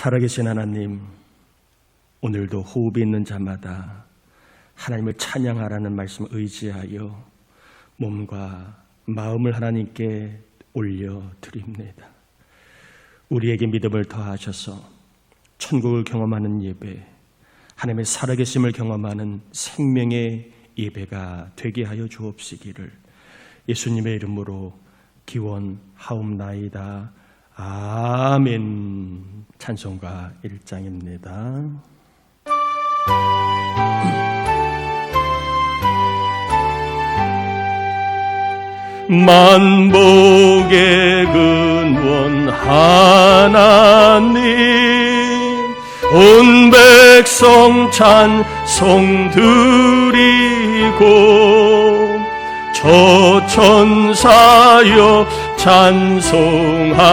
살아계신 하나님, 오늘도 호흡이 있는 자마다 하나님을 찬양하라는 말씀을 의지하여 몸과 마음을 하나님께 올려드립니다. 우리에게 믿음을 더하셔서 천국을 경험하는 예배, 하나님의 살아계심을 경험하는 생명의 예배가 되게 하여 주옵시기를 예수님의 이름으로 기원하옵나이다. 아멘. 찬송가 1장입니다. 만복의 근원 하나님, 온 백성 찬송 드리고 저 천사여 찬송하세.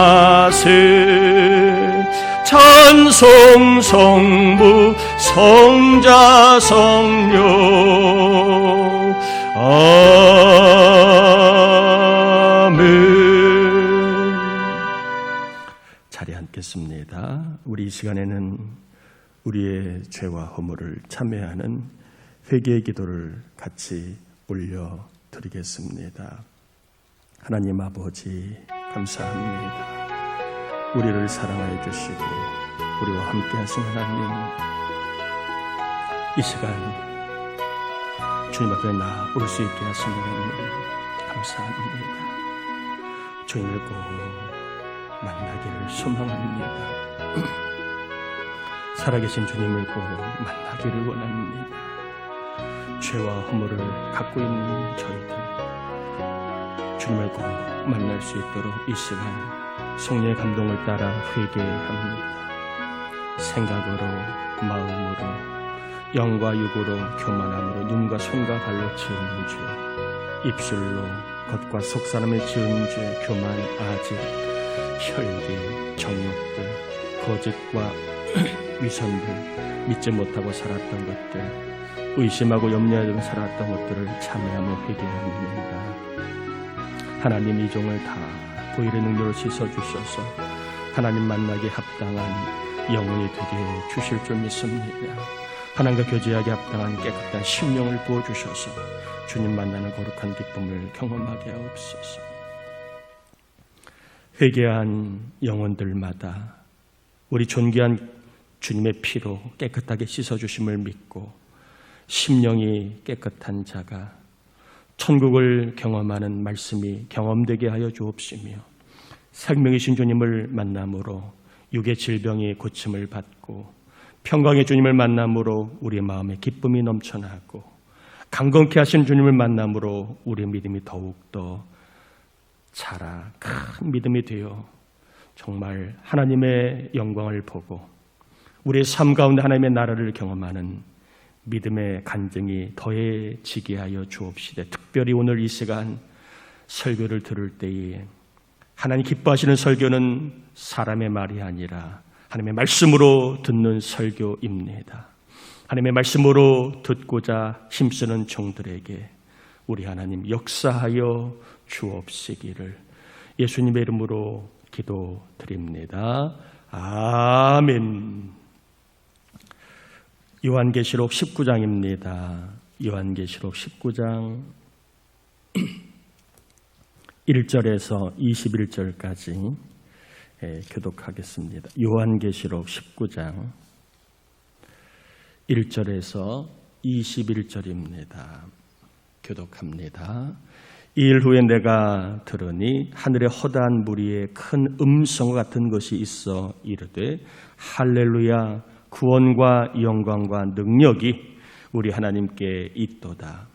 찬송 성부 성자 성령 아멘. 자리에 앉겠습니다. 우리 이 시간에는 우리의 죄와 허물을 참회하는 회개의 기도를 같이 올려드리겠습니다. 하나님 아버지, 감사합니다. 우리를 사랑하여 주시고 우리와 함께 하신 하나님, 이 시간 주님 앞에 나올 수 있게 하신 하나님 감사합니다. 주님을 꼭 만나기를 소망합니다. 살아계신 주님을 꼭 만나기를 원합니다. 죄와 허물을 갖고 있는 저희들, 주님을 꼭 만날 수 있도록 이 시간 성령의 감동을 따라 회개합니다. 생각으로, 마음으로, 영과 육으로, 교만함으로, 눈과 손과 발로 지은 죄, 입술로 겉과 속사람의 지은 죄, 교만, 아집, 혈기, 정욕들, 거짓과 위선들, 믿지 못하고 살았던 것들, 의심하고 염려하며 살았던 것들을 참회하며 회개합니다. 하나님, 이 종을 다 보일의 능력으로 씻어주셔서 하나님 만나기에 합당한 영혼이 되게 주실 줄 믿습니다. 하나님과 교제하기 합당한 깨끗한 심령을 부어주셔서 주님 만나는 거룩한 기쁨을 경험하게 하옵소서. 회개한 영혼들마다 우리 존귀한 주님의 피로 깨끗하게 씻어주심을 믿고 심령이 깨끗한 자가 천국을 경험하는 말씀이 경험되게 하여 주옵시며, 생명이신 주님을 만남으로 육의 질병이 고침을 받고 평강의 주님을 만남으로 우리의 마음에 기쁨이 넘쳐나고 강건케 하신 주님을 만남으로 우리의 믿음이 더욱더 자라 큰 믿음이 되어 정말 하나님의 영광을 보고 우리의 삶 가운데 하나님의 나라를 경험하는 믿음의 간증이 더해지게 하여 주옵시되, 특별히 오늘 이 시간 설교를 들을 때에 하나님 기뻐하시는 설교는 사람의 말이 아니라 하나님의 말씀으로 듣는 설교입니다. 하나님의 말씀으로 듣고자 힘쓰는 종들에게 우리 하나님 역사하여 주옵시기를 예수님의 이름으로 기도드립니다. 아멘. 요한계시록 19장입니다. 요한계시록 19장 1절에서 21절까지 교독하겠습니다. 요한계시록 19장 1절에서 21절입니다. 교독합니다. 이 일 후에 내가 들으니 하늘에 허다한 무리에 큰 음성과 같은 것이 있어 이르되 할렐루야, 구원과 영광과 능력이 우리 하나님께 있도다.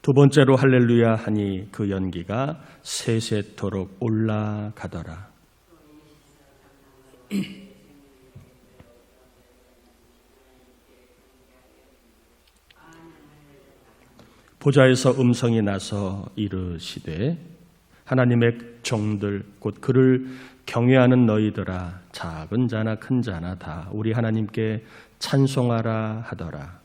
두 번째로 할렐루야 하니 그 연기가 세세토록 올라가더라. 보좌에서 음성이 나서 이르시되 하나님의 종들 곧 그를 경외하는 너희들아, 작은 자나 큰 자나 다 우리 하나님께 찬송하라 하더라.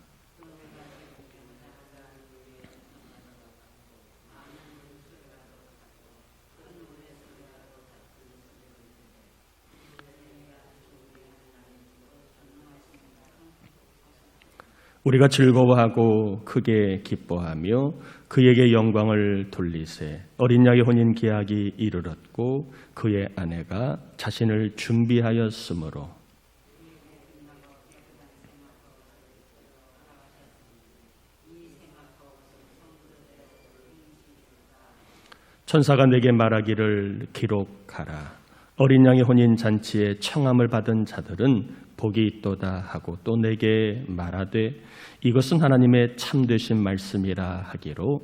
우리가 즐거워하고 크게 기뻐하며 그에게 영광을 돌리세. 어린 양의 혼인 계약이 이르렀고 그의 아내가 자신을 준비하였으므로. 천사가 내게 말하기를 기록하라. 어린 양의 혼인 잔치에 청함을 받은 자들은 복이 있도다 하고 또 내게 말하되 이것은 하나님의 참되신 말씀이라 하기로.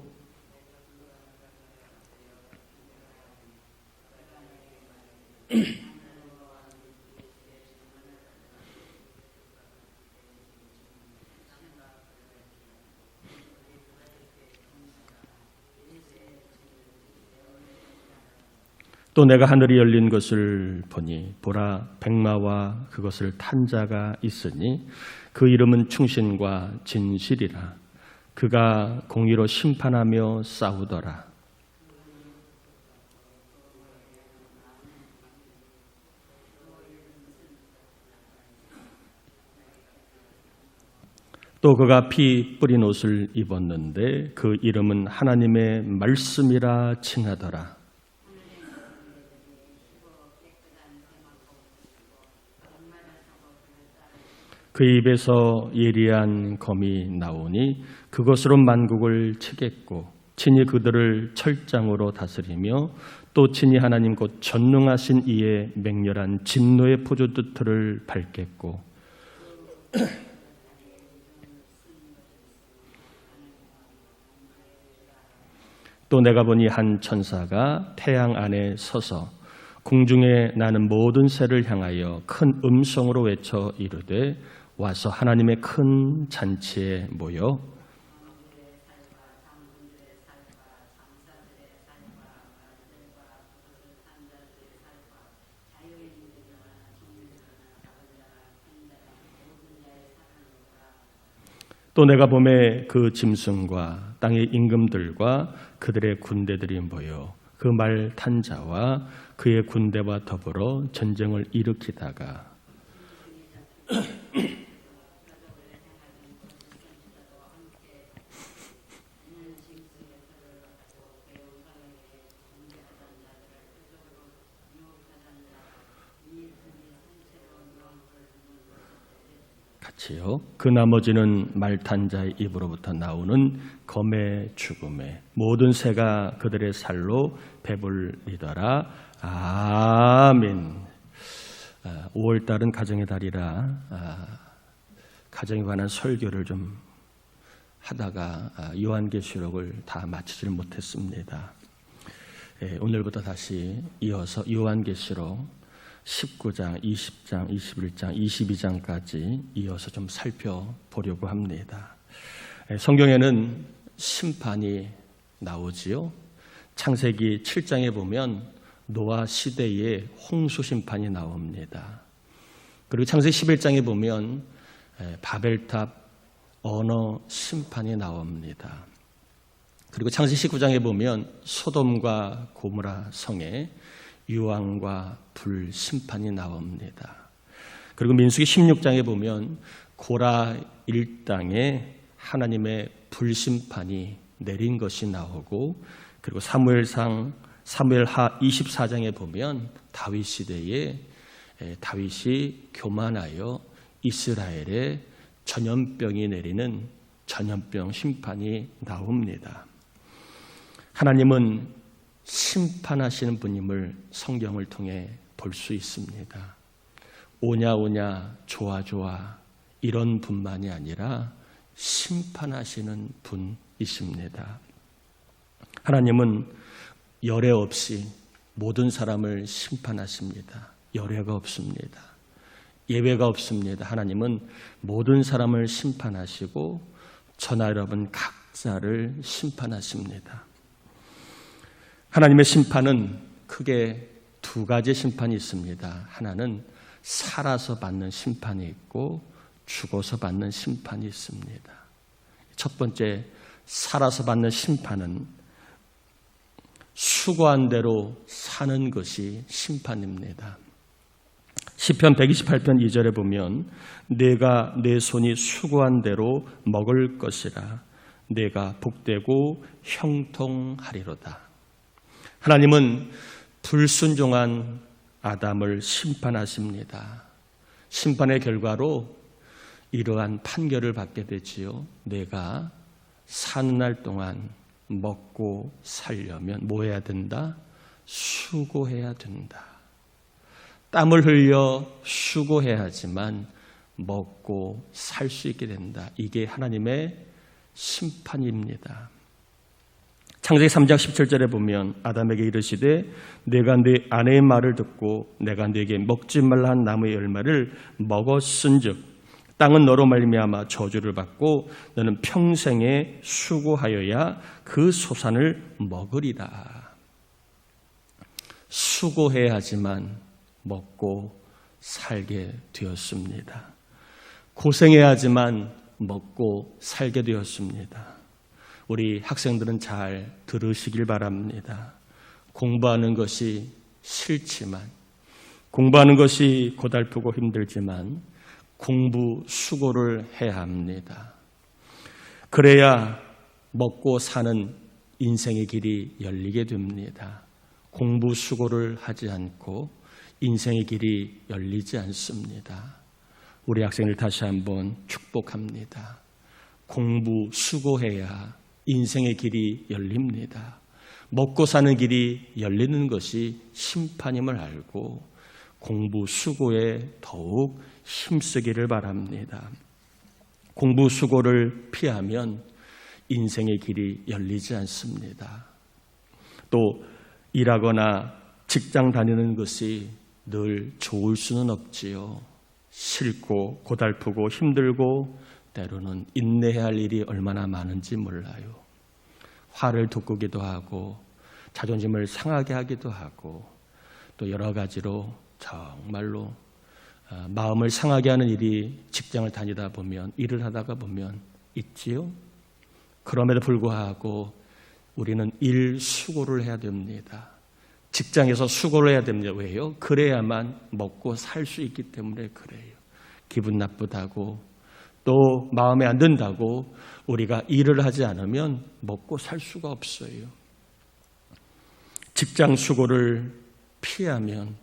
또 내가 하늘이 열린 것을 보니 보라 백마와 그것을 탄 자가 있으니 그 이름은 충신과 진실이라. 그가 공의로 심판하며 싸우더라. 또 그가 피 뿌린 옷을 입었는데 그 이름은 하나님의 말씀이라 칭하더라. 그 입에서 예리한 검이 나오니 그것으로 만국을 치겠고 친히 그들을 철장으로 다스리며 또 친히 하나님 곧 전능하신 이의 맹렬한 진노의 포도주틀을 밟겠고 또 내가 보니 한 천사가 태양 안에 서서 공중에 나는 모든 새를 향하여 큰 음성으로 외쳐 이르되 와서 하나님의 큰 잔치에 모여 또 내가 봄에 그 짐승과 땅의 임금들과 그들의 군대들이 모여 그 말 탄 자와 그의 군대와 더불어 전쟁을 일으키다가 같이요. 그 나머지는 말탄 자의 입으로부터 나오는 검의 죽음에 모든 새가 그들의 살로 배불리더라. 아멘. 5월달은 가정의 달이라 가정에 관한 설교를 좀 하다가 요한계시록을 다 마치질 못했습니다. 오늘부터 다시 이어서 요한계시록 19장, 20장, 21장, 22장까지 이어서 좀 살펴보려고 합니다. 성경에는 심판이 나오지요. 창세기 7장에 보면 노아 시대의 홍수 심판이 나옵니다. 그리고 창세기 11장에 보면 바벨탑 언어 심판이 나옵니다. 그리고 창세기 19장에 보면 소돔과 고모라 성에 유황과 불 심판이 나옵니다. 그리고 민수기 16장에 보면 고라 일당에 하나님의 불심판이 내린 것이 나오고 그리고 사무엘하 24장에 보면 다윗 시대에 다윗이 교만하여 이스라엘에 전염병이 내리는 전염병 심판이 나옵니다. 하나님은 심판하시는 분임을 성경을 통해 볼 수 있습니다. 오냐 오냐 좋아 좋아 이런 분만이 아니라 심판하시는 분이십니다. 하나님은 열애 없이 모든 사람을 심판하십니다. 열애가 없습니다. 예외가 없습니다. 하나님은 모든 사람을 심판하시고 저나 여러분 각자를 심판하십니다. 하나님의 심판은 크게 두 가지 심판이 있습니다. 하나는 살아서 받는 심판이 있고 죽어서 받는 심판이 있습니다. 첫 번째 살아서 받는 심판은 수고한 대로 사는 것이 심판입니다. 시편 128편 2절에 보면 내가 내 손이 수고한 대로 먹을 것이라 내가 복되고 형통하리로다. 하나님은 불순종한 아담을 심판하십니다. 심판의 결과로 이러한 판결을 받게 되지요. 내가 사는 날 동안 먹고 살려면 뭐 해야 된다? 수고해야 된다. 땀을 흘려 수고해야지만 먹고 살 수 있게 된다. 이게 하나님의 심판입니다. 창세기 3장 17절에 보면 아담에게 이르시되 내가 네 아내의 말을 듣고 내가 네게 먹지 말라 한 나무의 열매를 먹었은즉 땅은 너로 말미암아 저주를 받고 너는 평생에 수고하여야 그 소산을 먹으리라. 수고해야지만 먹고 살게 되었습니다. 고생해야지만 먹고 살게 되었습니다. 우리 학생들은 잘 들으시길 바랍니다. 공부하는 것이 싫지만, 공부하는 것이 고달프고 힘들지만 공부 수고를 해야 합니다. 그래야 먹고 사는 인생의 길이 열리게 됩니다. 공부 수고를 하지 않고 인생의 길이 열리지 않습니다. 우리 학생을 다시 한번 축복합니다. 공부 수고해야 인생의 길이 열립니다. 먹고 사는 길이 열리는 것이 심판임을 알고 공부 수고에 더욱 힘쓰기를 바랍니다. 공부 수고를 피하면 인생의 길이 열리지 않습니다. 또 일하거나 직장 다니는 것이 늘 좋을 수는 없지요. 싫고 고달프고 힘들고 때로는 인내해야 할 일이 얼마나 많은지 몰라요. 화를 돋구기도 하고 자존심을 상하게 하기도 하고 또 여러 가지로 정말로 마음을 상하게 하는 일이 직장을 다니다 보면, 일을 하다가 보면 있지요. 그럼에도 불구하고 우리는 일 수고를 해야 됩니다. 직장에서 수고를 해야 됩니다. 왜요? 그래야만 먹고 살 수 있기 때문에 그래요. 기분 나쁘다고 또 마음에 안 든다고 우리가 일을 하지 않으면 먹고 살 수가 없어요. 직장 수고를 피하면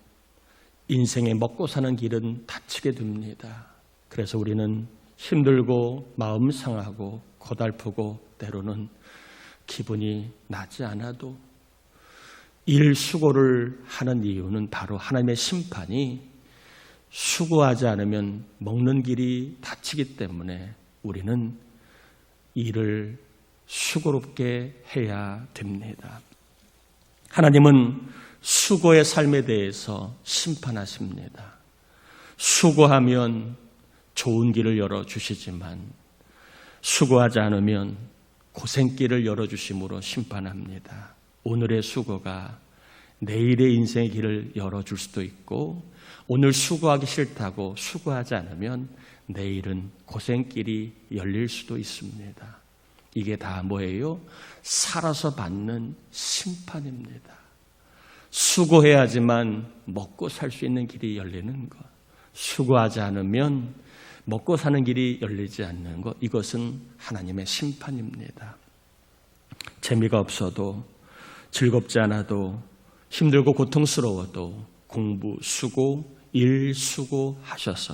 인생에 먹고 사는 길은 닫히게 됩니다. 그래서 우리는 힘들고 마음 상하고 고달프고 때로는 기분이 나지 않아도 일 수고를 하는 이유는 바로 하나님의 심판이 수고하지 않으면 먹는 길이 닫히기 때문에 우리는 일을 수고롭게 해야 됩니다. 하나님은 수고의 삶에 대해서 심판하십니다. 수고하면 좋은 길을 열어주시지만 수고하지 않으면 고생길을 열어주심으로 심판합니다. 오늘의 수고가 내일의 인생의 길을 열어줄 수도 있고 오늘 수고하기 싫다고 수고하지 않으면 내일은 고생길이 열릴 수도 있습니다. 이게 다 뭐예요? 살아서 받는 심판입니다. 수고해야지만 먹고 살 수 있는 길이 열리는 것, 수고하지 않으면 먹고 사는 길이 열리지 않는 것, 이것은 하나님의 심판입니다. 재미가 없어도 즐겁지 않아도 힘들고 고통스러워도 공부 수고, 일 수고 하셔서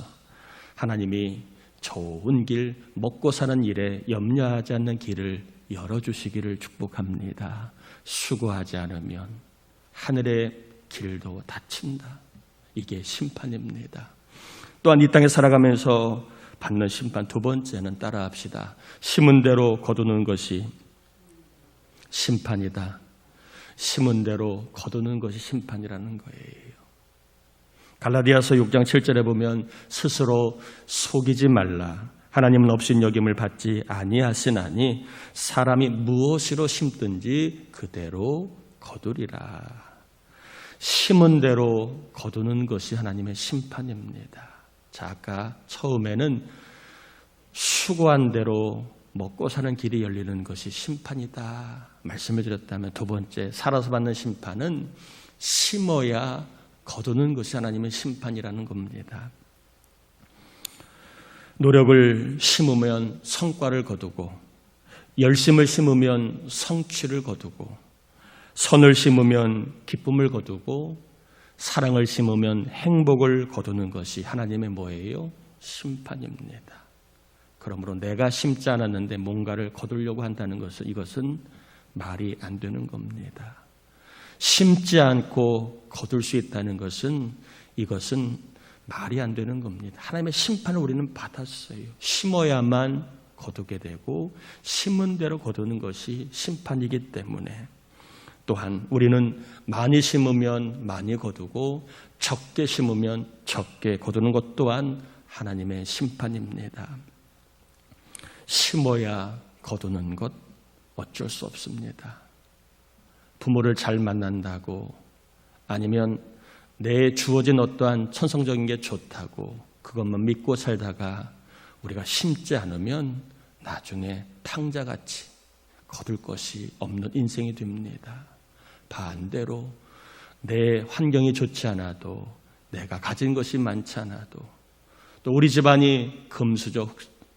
하나님이 좋은 길, 먹고 사는 일에 염려하지 않는 길을 열어주시기를 축복합니다. 수고하지 않으면 하늘의 길도 닫힌다. 이게 심판입니다. 또한 이 땅에 살아가면서 받는 심판 두 번째는 따라합시다. 심은 대로 거두는 것이 심판이다. 심은 대로 거두는 것이 심판이라는 거예요. 갈라디아서 6장 7절에 보면 스스로 속이지 말라. 하나님은 업신여김을 받지 아니하시나니 사람이 무엇으로 심든지 그대로 거두리라. 심은 대로 거두는 것이 하나님의 심판입니다. 자, 아까 처음에는 수고한 대로 먹고 사는 길이 열리는 것이 심판이다 말씀을 드렸다면, 두 번째 살아서 받는 심판은 심어야 거두는 것이 하나님의 심판이라는 겁니다. 노력을 심으면 성과를 거두고, 열심을 심으면 성취를 거두고, 선을 심으면 기쁨을 거두고, 사랑을 심으면 행복을 거두는 것이 하나님의 뭐예요? 심판입니다. 그러므로 내가 심지 않았는데 뭔가를 거두려고 한다는 것은, 이것은 말이 안 되는 겁니다. 심지 않고 거둘 수 있다는 것은, 이것은 말이 안 되는 겁니다. 하나님의 심판을 우리는 받았어요. 심어야만 거두게 되고 심은 대로 거두는 것이 심판이기 때문에, 또한 우리는 많이 심으면 많이 거두고 적게 심으면 적게 거두는 것 또한 하나님의 심판입니다. 심어야 거두는 것 어쩔 수 없습니다. 부모를 잘 만난다고, 아니면 내 주어진 어떠한 천성적인 게 좋다고 그것만 믿고 살다가 우리가 심지 않으면 나중에 탕자같이 거둘 것이 없는 인생이 됩니다. 반대로 내 환경이 좋지 않아도, 내가 가진 것이 많지 않아도, 또 우리 집안이 금수저,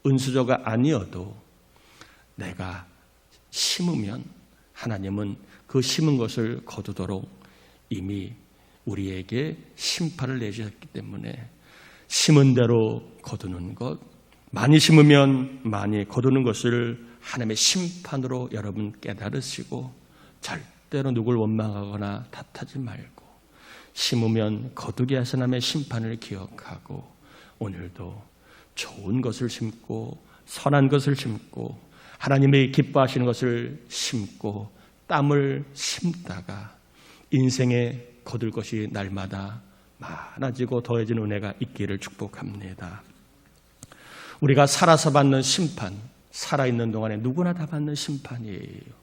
은수저가 아니어도 내가 심으면 하나님은 그 심은 것을 거두도록 이미 우리에게 심판을 내주셨기 때문에, 심은 대로 거두는 것, 많이 심으면 많이 거두는 것을 하나님의 심판으로 여러분 깨달으시고, 절대로 누굴 원망하거나 탓하지 말고, 심으면 거두게 하신 하나님의 심판을 기억하고, 오늘도 좋은 것을 심고 선한 것을 심고 하나님의 기뻐하시는 것을 심고 땀을 심다가 인생에 거둘 것이 날마다 많아지고 더해지는 은혜가 있기를 축복합니다. 우리가 살아서 받는 심판, 살아있는 동안에 누구나 다 받는 심판이에요.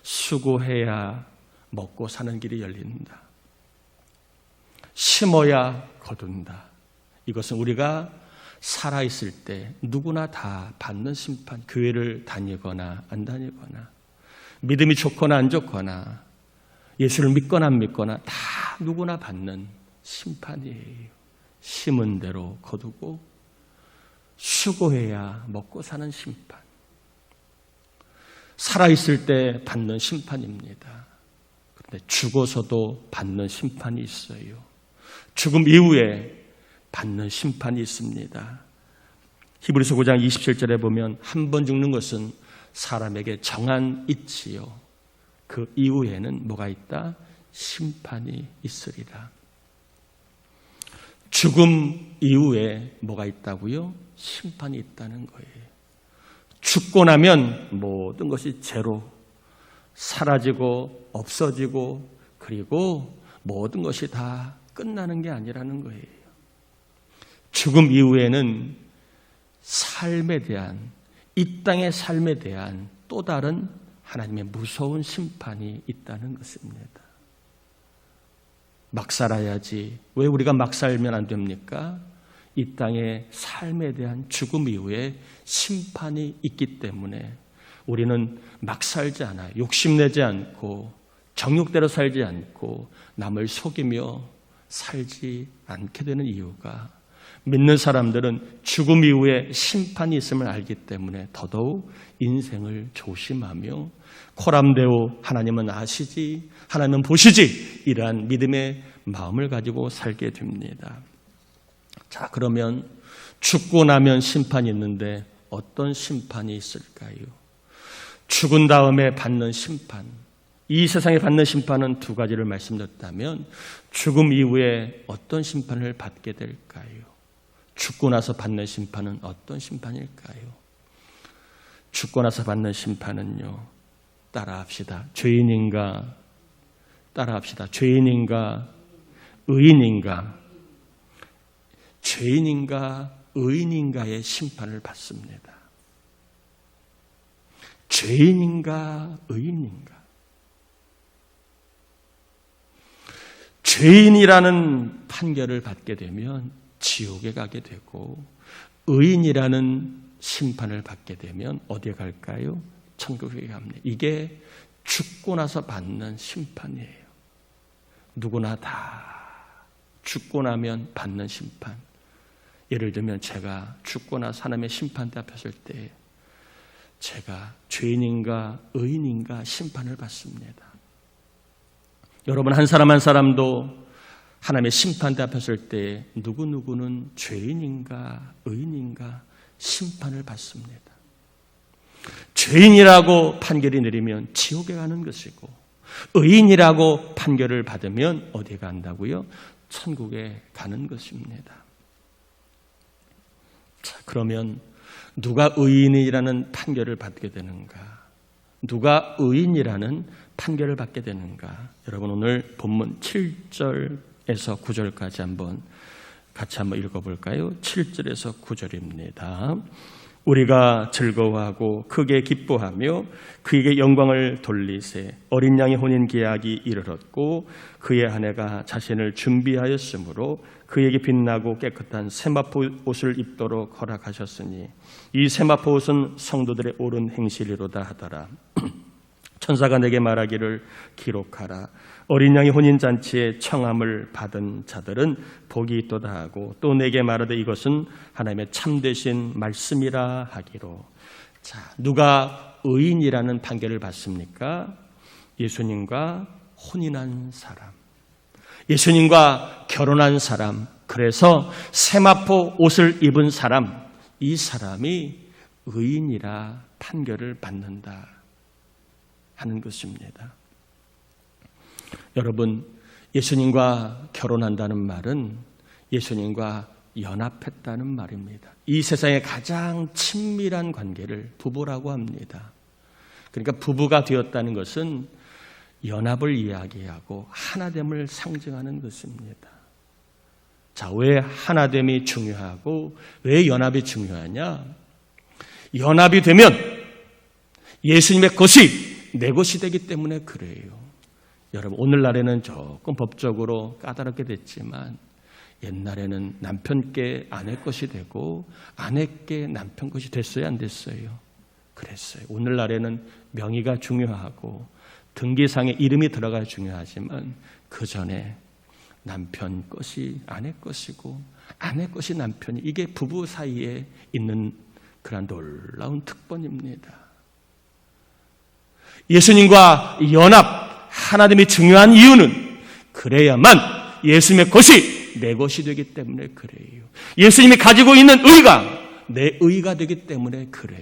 수고해야 먹고 사는 길이 열린다. 심어야 거둔다. 이것은 우리가 살아있을 때 누구나 다 받는 심판, 교회를 다니거나 안 다니거나, 믿음이 좋거나 안 좋거나, 예수를 믿거나 안 믿거나 다 누구나 받는 심판이에요. 심은 대로 거두고 수고해야 먹고 사는 심판. 살아있을 때 받는 심판입니다. 그런데 죽어서도 받는 심판이 있어요. 죽음 이후에 받는 심판이 있습니다. 히브리서 9장 27절에 보면 한 번 죽는 것은 사람에게 정한 이치요, 그 이후에는 뭐가 있다? 심판이 있으리라. 죽음 이후에 뭐가 있다고요? 심판이 있다는 거예요. 죽고 나면 모든 것이 제로, 사라지고 없어지고, 그리고 모든 것이 다 끝나는 게 아니라는 거예요. 죽음 이후에는 삶에 대한, 이 땅의 삶에 대한 또 다른 하나님의 무서운 심판이 있다는 것입니다. 막 살아야지. 왜 우리가 막 살면 안 됩니까? 이 땅의 삶에 대한 죽음 이후에 심판이 있기 때문에 우리는 막 살지 않아요. 욕심내지 않고 정욕대로 살지 않고 남을 속이며 살지 않게 되는 이유가, 믿는 사람들은 죽음 이후에 심판이 있음을 알기 때문에 더더욱 인생을 조심하며 코람데오 하나님은 아시지, 하나님은 보시지, 이러한 믿음의 마음을 가지고 살게 됩니다. 자, 그러면 죽고 나면 심판이 있는데 어떤 심판이 있을까요? 죽은 다음에 받는 심판, 이 세상에 받는 심판은 두 가지를 말씀드렸다면 죽음 이후에 어떤 심판을 받게 될까요? 죽고 나서 받는 심판은 어떤 심판일까요? 죽고 나서 받는 심판은요, 따라합시다. 죄인인가? 따라합시다. 죄인인가? 의인인가? 죄인인가? 의인인가의 심판을 받습니다. 죄인인가? 의인인가? 죄인이라는 판결을 받게 되면 지옥에 가게 되고, 의인이라는 심판을 받게 되면 어디에 갈까요? 천국에 갑니다. 이게 죽고 나서 받는 심판이에요. 누구나 다 죽고 나면 받는 심판. 예를 들면 제가 죽거나 사람의 심판대 앞에 설 때 제가 죄인인가 의인인가 심판을 받습니다. 여러분 한 사람 한 사람도 하나님의 심판대 앞에 설 때 누구누구는 죄인인가 의인인가 심판을 받습니다. 죄인이라고 판결이 내리면 지옥에 가는 것이고 의인이라고 판결을 받으면 어디에 간다고요? 천국에 가는 것입니다. 자, 그러면 누가 의인이라는 판결을 받게 되는가? 누가 의인이라는 판결을 받게 되는가? 여러분 오늘 본문 7절에서 9절까지 같이 한번 읽어볼까요? 7절에서 9절입니다. 우리가 즐거워하고 크게 기뻐하며 그에게 영광을 돌리세. 어린 양의 혼인 계약이 이르렀고 그의 아내가 자신을 준비하였으므로 그에게 빛나고 깨끗한 세마포 옷을 입도록 허락하셨으니 이 세마포 옷은 성도들의 옳은 행실이로다 하더라. 천사가 내게 말하기를 기록하라. 어린 양의 혼인잔치에 청함을 받은 자들은 복이 있도다 하고 또 내게 말하되 이것은 하나님의 참되신 말씀이라 하기로. 자, 누가 의인이라는 판결을 받습니까? 예수님과 혼인한 사람, 예수님과 결혼한 사람, 그래서 세마포 옷을 입은 사람, 이 사람이 의인이라 판결을 받는다 하는 것입니다. 여러분, 예수님과 결혼한다는 말은 예수님과 연합했다는 말입니다. 이 세상의 가장 친밀한 관계를 부부라고 합니다. 그러니까 부부가 되었다는 것은 연합을 이야기하고 하나됨을 상징하는 것입니다. 자, 왜 하나됨이 중요하고 왜 연합이 중요하냐? 연합이 되면 예수님의 것이 내 것이 되기 때문에 그래요. 여러분 오늘날에는 조금 법적으로 까다롭게 됐지만 옛날에는 남편께 아내 것이 되고 아내께 남편 것이 됐어요, 안 됐어요? 그랬어요. 오늘날에는 명의가 중요하고 등기상에 이름이 들어가야 중요하지만 그 전에 남편 것이 아내 것이고 아내 것이 남편이, 이게 부부 사이에 있는 그런 놀라운 특권입니다. 예수님과 연합, 하나됨이 중요한 이유는 그래야만 예수님의 것이 내 것이 되기 때문에 그래요. 예수님이 가지고 있는 의가 내 의가 되기 때문에 그래요.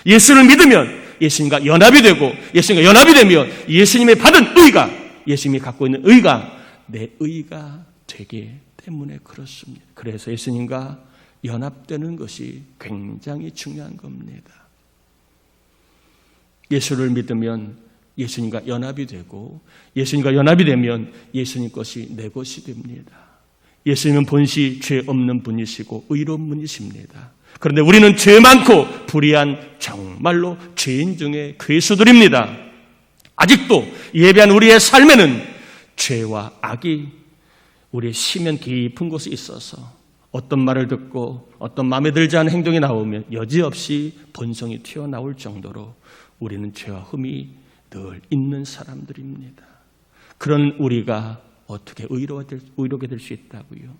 예수를 믿으면 예수님과 연합이 되고 예수님과 연합이 되면 예수님이 받은 의가, 예수님이 갖고 있는 의가 내 의가 되기 때문에 그렇습니다. 그래서 예수님과 연합되는 것이 굉장히 중요한 겁니다. 예수를 믿으면 예수님과 연합이 되고 예수님과 연합이 되면 예수님 것이 내 것이 됩니다. 예수님은 본시 죄 없는 분이시고 의로운 분이십니다. 그런데 우리는 죄 많고 불의한 정말로 죄인 중에 괴수들입니다. 아직도 예배한 우리의 삶에는 죄와 악이 우리의 심연 깊은 곳에 있어서 어떤 말을 듣고 어떤 마음에 들지 않은 행동이 나오면 여지없이 본성이 튀어나올 정도로 우리는 죄와 흠이 늘 있는 사람들입니다. 그런 우리가 어떻게 의롭게 될 수 있다고요?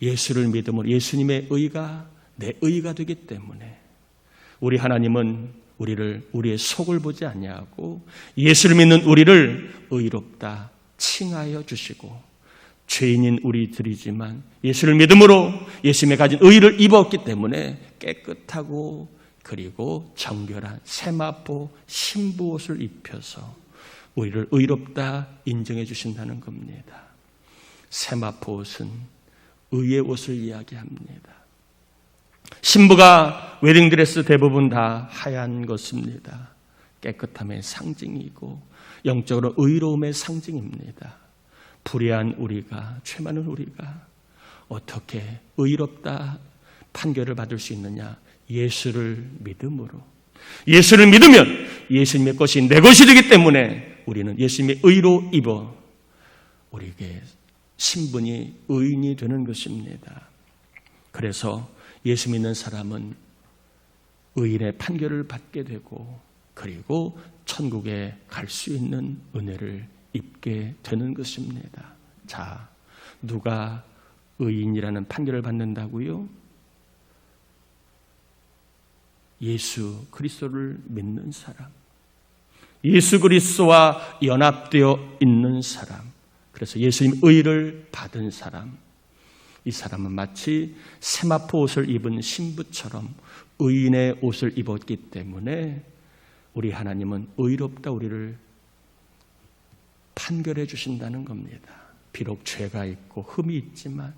예수를 믿음으로 예수님의 의가 내 의가 되기 때문에 우리 하나님은 우리의 속을 보지 아니하고 예수를 믿는 우리를 의롭다 칭하여 주시고 죄인인 우리들이지만 예수를 믿음으로 예수님의 가진 의를 입었기 때문에 깨끗하고 그리고 정결한 세마포 신부옷을 입혀서 우리를 의롭다 인정해 주신다는 겁니다. 세마포 옷은 의의 옷을 이야기합니다. 신부가 웨딩드레스 대부분 다 하얀 것입니다. 깨끗함의 상징이고 영적으로 의로움의 상징입니다. 불의한 우리가, 죄 많은 우리가 어떻게 의롭다 판결을 받을 수 있느냐? 예수를 믿음으로. 예수를 믿으면 예수님의 것이 내 것이 되기 때문에 우리는 예수님의 의로 입어 우리에게 신분이 의인이 되는 것입니다. 그래서 예수 믿는 사람은 의인의 판결을 받게 되고 그리고 천국에 갈 수 있는 은혜를 입게 되는 것입니다. 자, 누가 의인이라는 판결을 받는다고요? 예수 그리스도를 믿는 사람, 예수 그리스도와 연합되어 있는 사람, 그래서 예수님 의를 받은 사람, 이 사람은 마치 세마포 옷을 입은 신부처럼 의인의 옷을 입었기 때문에 우리 하나님은 의롭다 우리를 판결해 주신다는 겁니다. 비록 죄가 있고 흠이 있지만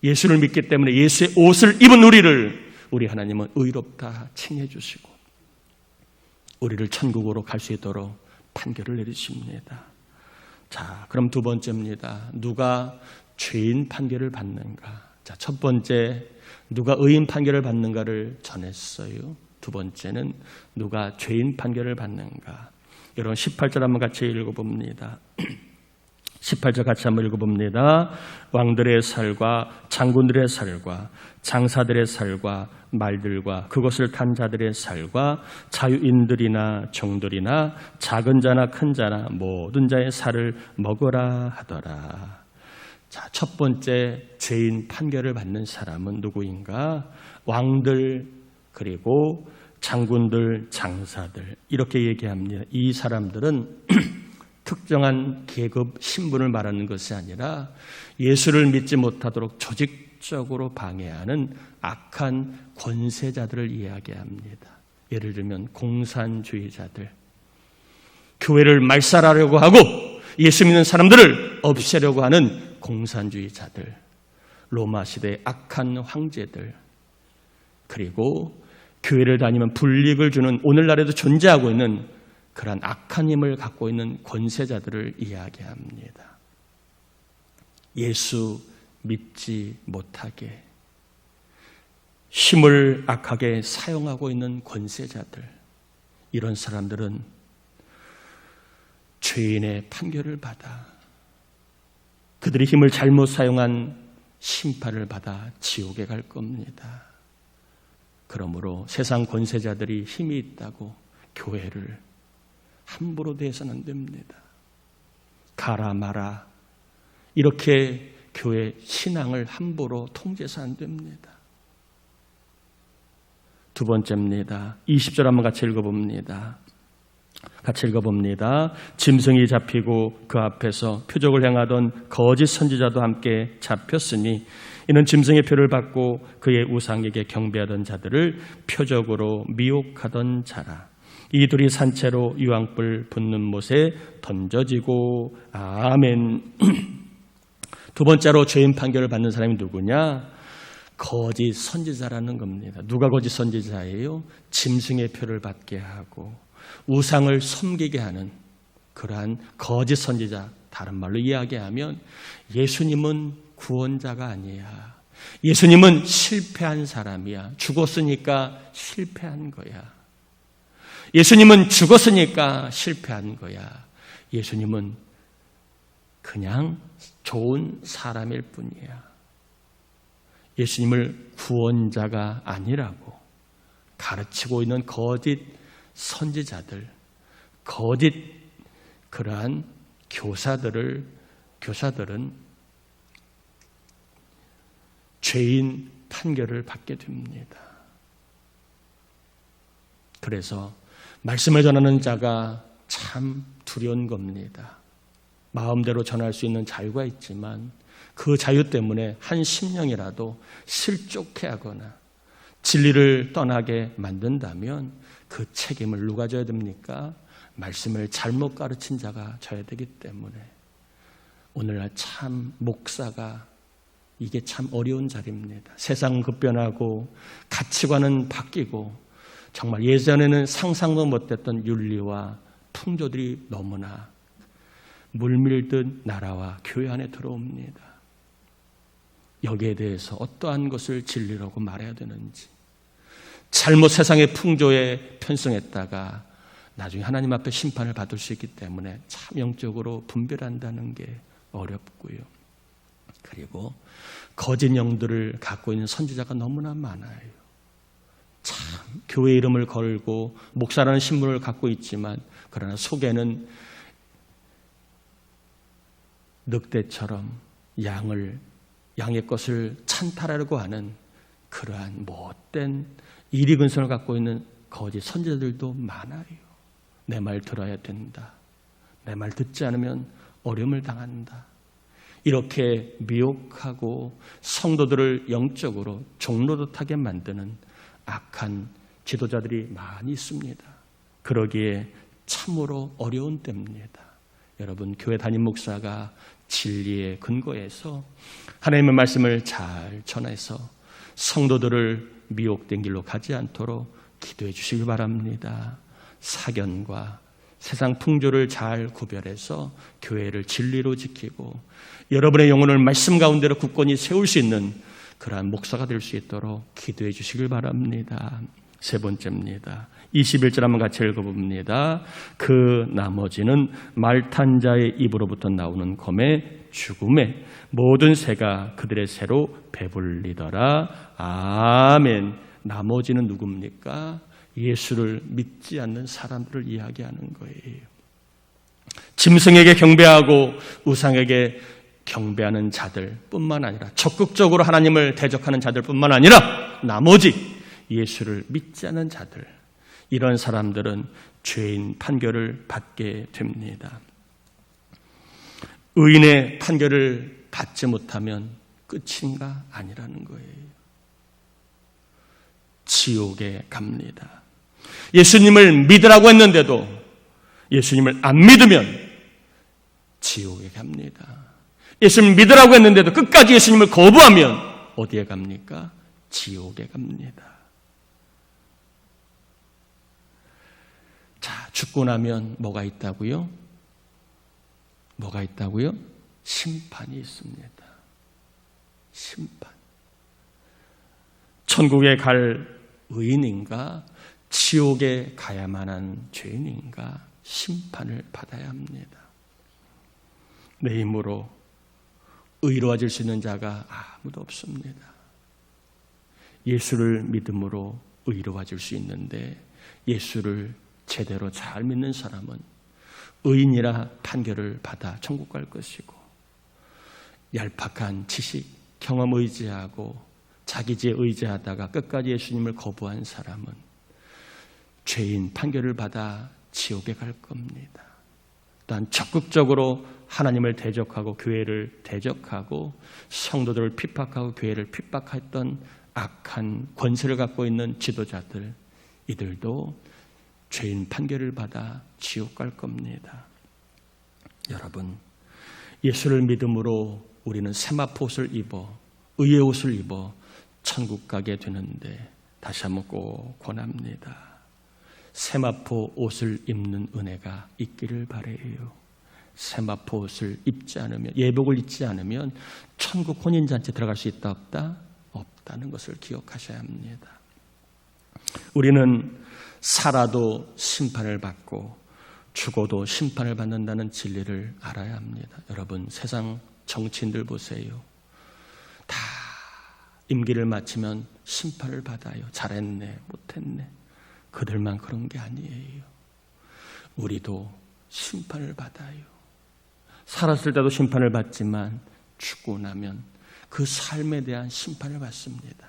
예수를 믿기 때문에 예수의 옷을 입은 우리 하나님은 의롭다 칭해 주시고 우리를 천국으로 갈 수 있도록 판결을 내리십니다. 자, 그럼 두 번째입니다. 누가 죄인 판결을 받는가? 자, 첫 번째 누가 의인 판결을 받는가를 전했어요. 두 번째는 누가 죄인 판결을 받는가? 여러분 18절 한번 같이 읽어봅니다. 18절 같이 한번 읽어봅니다. 왕들의 살과 장군들의 살과 장사들의 살과 말들과 그것을 탄 자들의 살과 자유인들이나 종들이나 작은 자나 큰 자나 모든 자의 살을 먹으라 하더라. 자, 첫 번째 죄인 판결을 받는 사람은 누구인가? 왕들 그리고 장군들, 장사들 이렇게 얘기합니다. 이 사람들은 특정한 계급, 신분을 말하는 것이 아니라 예수를 믿지 못하도록 조직적으로 방해하는 악한 권세자들을 이야기합니다. 예를 들면 공산주의자들, 교회를 말살하려고 하고 예수 믿는 사람들을 없애려고 하는 공산주의자들, 로마 시대의 악한 황제들, 그리고 교회를 다니면 불이익을 주는 오늘날에도 존재하고 있는 그러한 악한 힘을 갖고 있는 권세자들을 이야기합니다. 예수 믿지 못하게 힘을 악하게 사용하고 있는 권세자들, 이런 사람들은 죄인의 판결을 받아 그들이 힘을 잘못 사용한 심판을 받아 지옥에 갈 겁니다. 그러므로 세상 권세자들이 힘이 있다고 교회를 함부로 대해서는 안 됩니다. 가라 마라 이렇게 교회 신앙을 함부로 통제해서 안 됩니다. 두 번째입니다. 20절 한번 같이 읽어봅니다. 짐승이 잡히고 그 앞에서 표적을 행하던 거짓 선지자도 함께 잡혔으니 이는 짐승의 표를 받고 그의 우상에게 경배하던 자들을 표적으로 미혹하던 자라. 이 둘이 산채로 유황불 붙는 못에 던져지고. 아멘. 두 번째로 죄인 판결을 받는 사람이 누구냐? 거짓 선지자라는 겁니다. 누가 거짓 선지자예요? 짐승의 표를 받게 하고 우상을 섬기게 하는 그러한 거짓 선지자. 다른 말로 이야기하면 예수님은 구원자가 아니야. 예수님은 실패한 사람이야. 죽었으니까 실패한 거야. 예수님은 죽었으니까 실패한 거야. 예수님은 그냥 좋은 사람일 뿐이야. 예수님을 구원자가 아니라고 가르치고 있는 거짓 선지자들, 거짓 그러한 교사들은 죄인 판결을 받게 됩니다. 그래서 말씀을 전하는 자가 참 두려운 겁니다. 마음대로 전할 수 있는 자유가 있지만 그 자유 때문에 한 심령이라도 실족해 하거나 진리를 떠나게 만든다면 그 책임을 누가 져야 됩니까? 말씀을 잘못 가르친 자가 져야 되기 때문에 오늘날 참 목사가 이게 참 어려운 자리입니다. 세상은 급변하고 가치관은 바뀌고 정말 예전에는 상상도 못했던 윤리와 풍조들이 너무나 물밀듯 나라와 교회 안에 들어옵니다. 여기에 대해서 어떠한 것을 진리라고 말해야 되는지, 잘못 세상의 풍조에 편승했다가 나중에 하나님 앞에 심판을 받을 수 있기 때문에 참 영적으로 분별한다는 게 어렵고요. 그리고 거짓 영들을 갖고 있는 선지자가 너무나 많아요. 참 교회 이름을 걸고 목사라는 신분을 갖고 있지만 그러나 속에는 늑대처럼 양의 것을 찬탈하려고 하는 그러한 못된 이리근성을 갖고 있는 거짓 선지자들도 많아요. 내 말 들어야 된다. 내 말 듣지 않으면 어려움을 당한다. 이렇게 미혹하고 성도들을 영적으로 종로릇하게 만드는 악한 지도자들이 많이 있습니다. 그러기에 참으로 어려운 때입니다. 여러분, 교회 담임 목사가 진리에 근거해서 하나님의 말씀을 잘 전해서 성도들을 미혹된 길로 가지 않도록 기도해 주시기 바랍니다. 사견과 세상 풍조를 잘 구별해서 교회를 진리로 지키고 여러분의 영혼을 말씀 가운데로 굳건히 세울 수 있는 그러한 목사가 될 수 있도록 기도해 주시길 바랍니다. 세 번째입니다. 21절 한번 같이 읽어봅니다. 그 나머지는 말탄 자의 입으로부터 나오는 검의 죽음에 모든 새가 그들의 새로 배불리더라. 아멘. 나머지는 누굽니까? 예수를 믿지 않는 사람들을 이야기하는 거예요. 짐승에게 경배하고 우상에게 경배하는 자들 뿐만 아니라 적극적으로 하나님을 대적하는 자들 뿐만 아니라 나머지 예수를 믿지 않는 자들, 이런 사람들은 죄인 판결을 받게 됩니다. 의인의 판결을 받지 못하면 끝인가? 아니라는 거예요. 지옥에 갑니다. 예수님을 믿으라고 했는데도 예수님을 안 믿으면 지옥에 갑니다. 예수님을 믿으라고 했는데도 끝까지 예수님을 거부하면 어디에 갑니까? 지옥에 갑니다. 자, 죽고 나면 뭐가 있다고요? 뭐가 있다고요? 심판이 있습니다. 심판. 천국에 갈 의인인가? 지옥에 가야만 한 죄인인가? 심판을 받아야 합니다. 내 힘으로 의로워질 수 있는 자가 아무도 없습니다. 예수를 믿음으로 의로워질 수 있는데 예수를 제대로 잘 믿는 사람은 의인이라 판결을 받아 천국 갈 것이고, 얄팍한 지식, 경험 의지하고 자기지에 의지하다가 끝까지 예수님을 거부한 사람은 죄인 판결을 받아 지옥에 갈 겁니다. 또한 적극적으로 하나님을 대적하고 교회를 대적하고 성도들을 핍박하고 교회를 핍박했던 악한 권세를 갖고 있는 지도자들, 이들도 죄인 판결을 받아 지옥 갈 겁니다. 여러분, 예수를 믿음으로 우리는 세마포 옷을 입어, 의의 옷을 입어 천국 가게 되는데 다시 한번 꼭 권합니다. 세마포 옷을 입는 은혜가 있기를 바라요. 세마포 옷을 입지 않으면, 예복을 입지 않으면 천국 혼인잔치에 들어갈 수 있다 없다? 없다는 것을 기억하셔야 합니다. 우리는 살아도 심판을 받고 죽어도 심판을 받는다는 진리를 알아야 합니다. 여러분, 세상 정치인들 보세요. 다 임기를 마치면 심판을 받아요. 잘했네, 못했네. 그들만 그런 게 아니에요. 우리도 심판을 받아요. 살았을 때도 심판을 받지만 죽고 나면 그 삶에 대한 심판을 받습니다.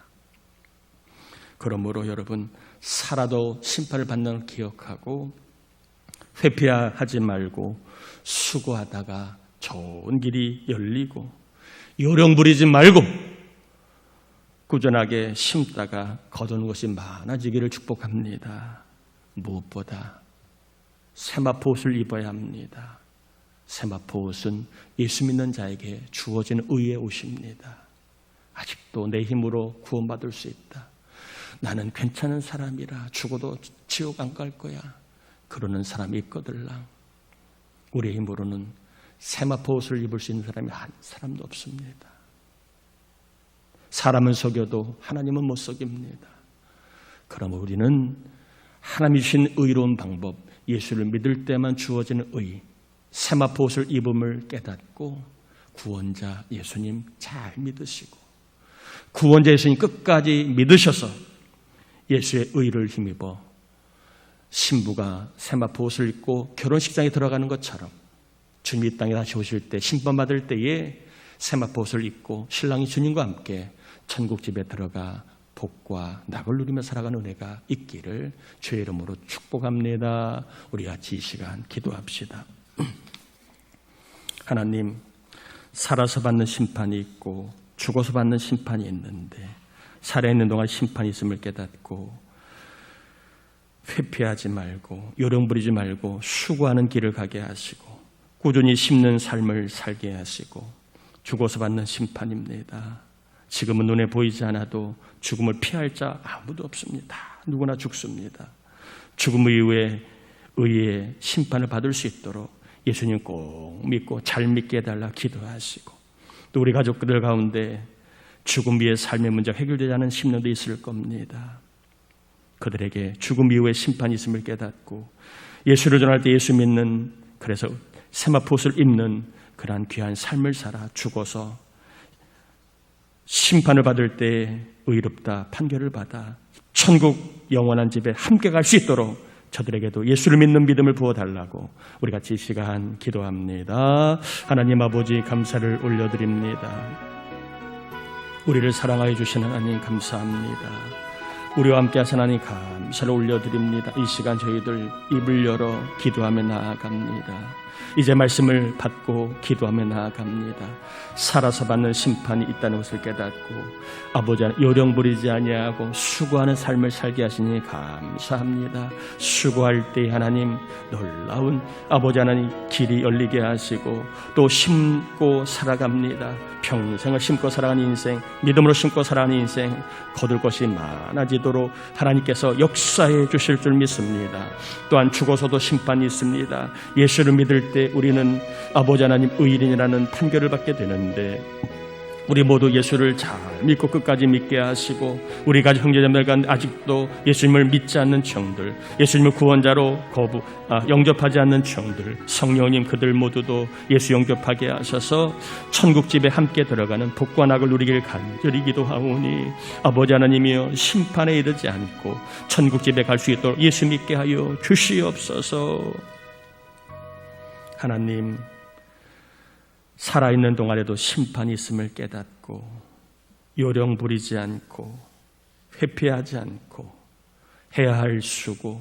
그러므로 여러분, 살아도 심판을 받는 걸 기억하고 회피하지 말고 수고하다가 좋은 길이 열리고 요령 부리지 말고 꾸준하게 심다가 거두는 것이 많아지기를 축복합니다. 무엇보다 세마포 옷을 입어야 합니다. 세마포 옷은 예수 믿는 자에게 주어진 의의 옷입니다. 아직도 내 힘으로 구원받을 수 있다. 나는 괜찮은 사람이라 죽어도 지옥 안 갈 거야. 그러는 사람이 있거들랑. 우리의 힘으로는 세마포 옷을 입을 수 있는 사람이 한 사람도 없습니다. 사람은 속여도 하나님은 못 속입니다. 그럼 우리는 하나님이 주신 의로운 방법, 예수를 믿을 때만 주어지는 의, 세마포 옷을 입음을 깨닫고 구원자 예수님 잘 믿으시고 구원자 예수님 끝까지 믿으셔서 예수의 의를 힘입어 신부가 세마포 옷을 입고 결혼식장에 들어가는 것처럼 주님이 이 땅에 다시 오실 때 심판받을 때에 세마포 옷을 입고 신랑이 주님과 함께 천국집에 들어가 복과 낙을 누리며 살아가는 은혜가 있기를 주의 이름으로 축복합니다. 우리 같이 이 시간 기도합시다. 하나님, 살아서 받는 심판이 있고 죽어서 받는 심판이 있는데 살아있는 동안 심판이 있음을 깨닫고 회피하지 말고 요령 부리지 말고 수고하는 길을 가게 하시고 꾸준히 심는 삶을 살게 하시고 죽어서 받는 심판입니다. 지금은 눈에 보이지 않아도 죽음을 피할 자 아무도 없습니다. 누구나 죽습니다. 죽음 이후에 의의 심판을 받을 수 있도록 예수님 꼭 믿고 잘 믿게 해달라 기도하시고, 또 우리 가족들 가운데 죽음 이후의 삶의 문제가 해결되지 않은 심령도 있을 겁니다. 그들에게 죽음 이후의 심판이 있음을 깨닫고 예수를 전할 때 예수 믿는, 그래서 세마포 옷을 입는 그러한 귀한 삶을 살아 죽어서 심판을 받을 때 의롭다 판결을 받아 천국 영원한 집에 함께 갈 수 있도록 저들에게도 예수를 믿는 믿음을 부어달라고 우리 같이 이 시간 기도합니다. 하나님 아버지, 감사를 올려드립니다. 우리를 사랑하여 주신 하나님 감사합니다. 우리와 함께 하신 하나님 감사를 올려드립니다. 이 시간 저희들 입을 열어 기도하며 나아갑니다. 이제 말씀을 받고 기도하며 나아갑니다. 살아서 받는 심판이 있다는 것을 깨닫고 아버지 하나님 요령 부리지 아니하고 수고하는 삶을 살게 하시니 감사합니다. 수고할 때 하나님 놀라운 아버지 하나님 길이 열리게 하시고 또 심고 살아갑니다. 평생을 심고 살아가는 인생, 믿음으로 심고 살아가는 인생, 거둘 것이 많아지도록 하나님께서 역사해 주실 줄 믿습니다. 또한 죽어서도 심판이 있습니다. 예수를 믿을 때 우리는 아버지 하나님 의인이라는 판결을 받게 되는데 우리 모두 예수를 잘 믿고 끝까지 믿게 하시고, 우리 가족 형제자매들 가운데 아직도 예수님을 믿지 않는 청들, 예수님을 구원자로 영접하지 않는 청들, 성령님 그들 모두도 예수 영접하게 하셔서 천국집에 함께 들어가는 복과 낙을 누리길 간절히 기도하오니 아버지 하나님이여, 심판에 이르지 않고 천국집에 갈 수 있도록 예수 믿게 하여 주시옵소서. 하나님, 살아있는 동안에도 심판이 있음을 깨닫고 요령 부리지 않고 회피하지 않고 해야 할 수고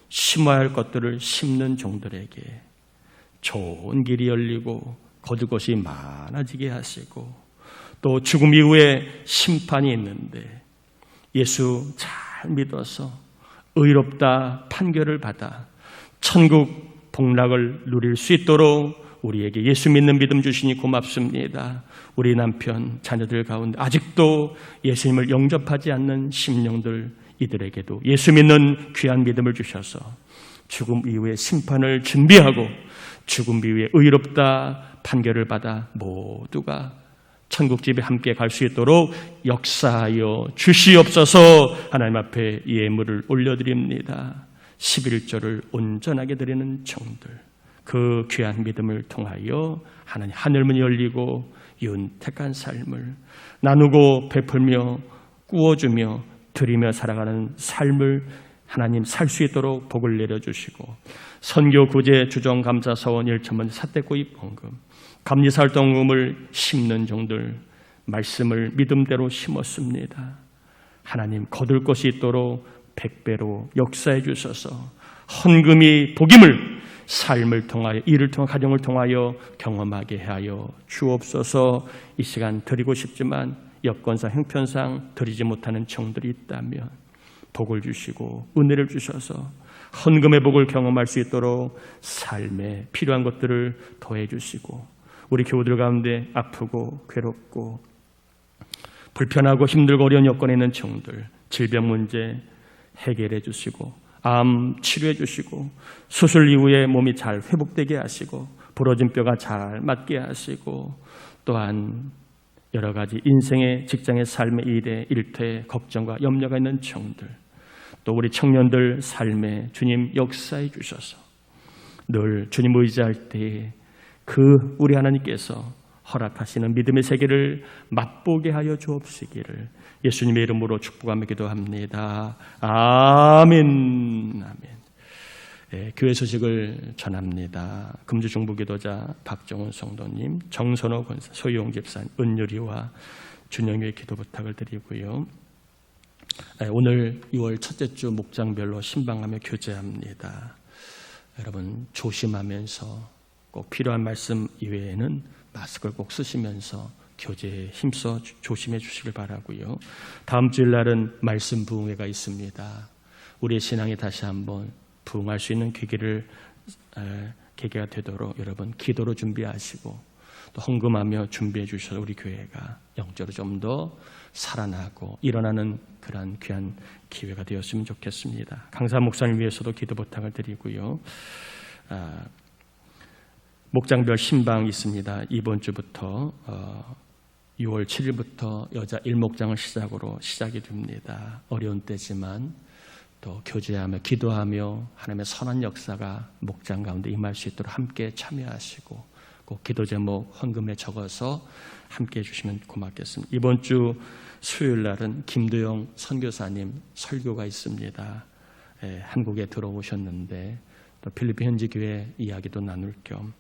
심어야 할 것들을 심는 종들에게 좋은 길이 열리고 거둘 것이 많아지게 하시고, 또 죽음 이후에 심판이 있는데 예수 잘 믿어서 의롭다 판결을 받아 천국 복락을 누릴 수 있도록 우리에게 예수 믿는 믿음 주시니 고맙습니다. 우리 남편, 자녀들 가운데 아직도 예수님을 영접하지 않는 심령들, 이들에게도 예수 믿는 귀한 믿음을 주셔서 죽음 이후의 심판을 준비하고 죽음 이후에 의롭다 판결을 받아 모두가 천국집에 함께 갈 수 있도록 역사하여 주시옵소서. 하나님 앞에 예물을 올려드립니다. 11조를 온전하게 드리는 종들, 그 귀한 믿음을 통하여 하나님 하늘문이 열리고 윤택한 삶을 나누고 베풀며 꾸어주며 드리며 살아가는 삶을 하나님 살 수 있도록 복을 내려주시고, 선교 구제 주정 감사 서원 일천문 사대구입 헌금 감리사활동금을 심는 종들, 말씀을 믿음대로 심었습니다. 하나님 거둘 것이 있도록 100배로 역사해 주셔서 헌금이 복임을 삶을 통하여, 일을 통하여, 가정을 통하여 경험하게 하여 주옵소서. 이 시간 드리고 싶지만 여건상 형편상 드리지 못하는 청들이 있다면 복을 주시고 은혜를 주셔서 헌금의 복을 경험할 수 있도록 삶에 필요한 것들을 더해 주시고, 우리 교우들 가운데 아프고 괴롭고 불편하고 힘들고 어려운 여건에 있는 청들, 질병 문제 해결해 주시고 암 치료해 주시고 수술 이후에 몸이 잘 회복되게 하시고 부러진 뼈가 잘 맞게 하시고, 또한 여러 가지 인생의 직장의 삶의 일에 일터에 걱정과 염려가 있는 청들, 또 우리 청년들 삶에 주님 역사해 주셔서 늘 주님 의지할 때 그 우리 하나님께서 허락하시는 믿음의 세계를 맛보게 하여 주옵시기를 예수님의 이름으로 축복하며 기도합니다. 아멘. 아멘. 교회 소식을 전합니다. 금주 중부기도자 박정훈 성도님, 정선호 권사, 소용 집사님, 은유리와 준영의 기도 부탁을 드리고요. 오늘 6월 첫째 주 목장별로 신방하며 교제합니다. 여러분 조심하면서 꼭 필요한 말씀 이외에는 마스크를 꼭 쓰시면서 교제에 힘써 조심해 주시길 바라고요. 다음 주일 날은 말씀 부흥회가 있습니다. 우리의 신앙이 다시 한번 부흥할 수 있는 계기가 되도록 여러분 기도로 준비하시고 또 헌금하며 준비해 주셔서 우리 교회가 영적으로 좀 더 살아나고 일어나는 그러한 귀한 기회가 되었으면 좋겠습니다. 강사 목사님 위해서도 기도 부탁을 드리고요. 목장별 신방 있습니다. 이번 주부터 6월 7일부터 여자 일목장을 시작으로 시작이 됩니다. 어려운 때지만 또 교제하며 기도하며 하나님의 선한 역사가 목장 가운데 임할 수 있도록 함께 참여하시고 꼭 기도 제목 헌금에 적어서 함께 해주시면 고맙겠습니다. 이번 주 수요일 날은 김도영 선교사님 설교가 있습니다. 한국에 들어오셨는데 또 필리핀 현지 교회 이야기도 나눌 겸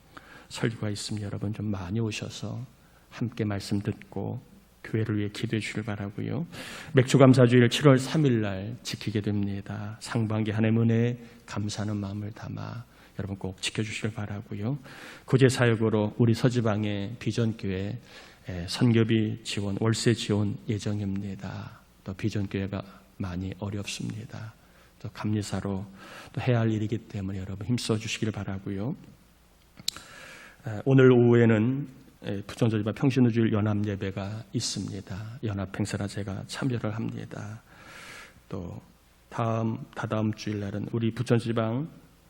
설교가 있습니다. 여러분 좀 많이 오셔서 함께 말씀 듣고 교회를 위해 기도해 주시길 바라고요. 맥주감사주일 7월 3일 날 지키게 됩니다. 상반기 하나님의 은혜에 감사하는 마음을 담아 여러분 꼭 지켜주시길 바라고요. 구제 사역으로 우리 서지방의 비전교회 선교비 지원, 월세 지원 예정입니다. 또 비전교회가 많이 어렵습니다. 또 감리사로 또 해야 할 일이기 때문에 여러분 힘써 주시길 바라고요. 오늘 오후에는 부천서지방 평신우주일 연합예배가 있습니다. 연합행사라 제가 참여를 합니다. 또 다다음 주일 날은 우리 부천지방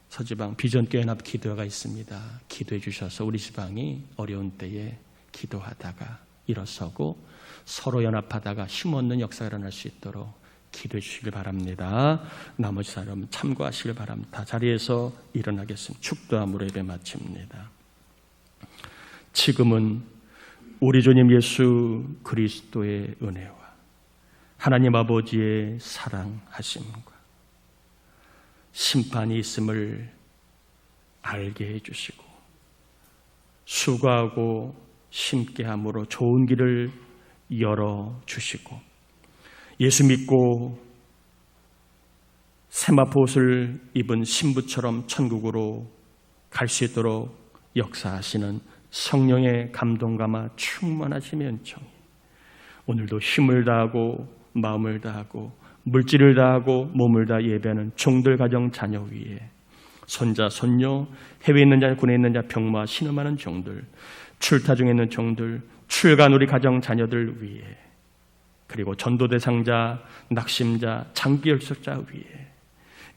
서지방 비전교회 연합 기도회가 있습니다. 기도해 주셔서 우리 지방이 어려운 때에 기도하다가 일어서고 서로 연합하다가 힘없는 역사가 일어날 수 있도록 기도해 주시길 바랍니다. 나머지 사람 참고하시길 바랍니다. 자리에서 일어나겠습니다. 축도함으로 예배 마칩니다. 지금은 우리 주님 예수 그리스도의 은혜와 하나님 아버지의 사랑하심과 심판이 있음을 알게 해주시고 수고하고 심께함으로 좋은 길을 열어주시고 예수 믿고 세마포 옷을 입은 신부처럼 천국으로 갈 수 있도록 역사하시는 성령의 감동감화 충만하심의 은총이 오늘도 힘을 다하고 마음을 다하고 물질을 다하고 몸을 다하 예배하는 종들 가정 자녀 위에 손자 손녀 해외에 있는 자 군에 있는 자 병마 신음하는 종들 출타 중에 있는 종들 출간 우리 가정 자녀들 위에 그리고 전도 대상자 낙심자 장기 열쇠자 위에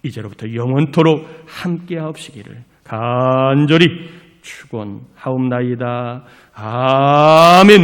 이제로부터 영원토록 함께하옵시기를 간절히 축원하옵나이다. 아멘.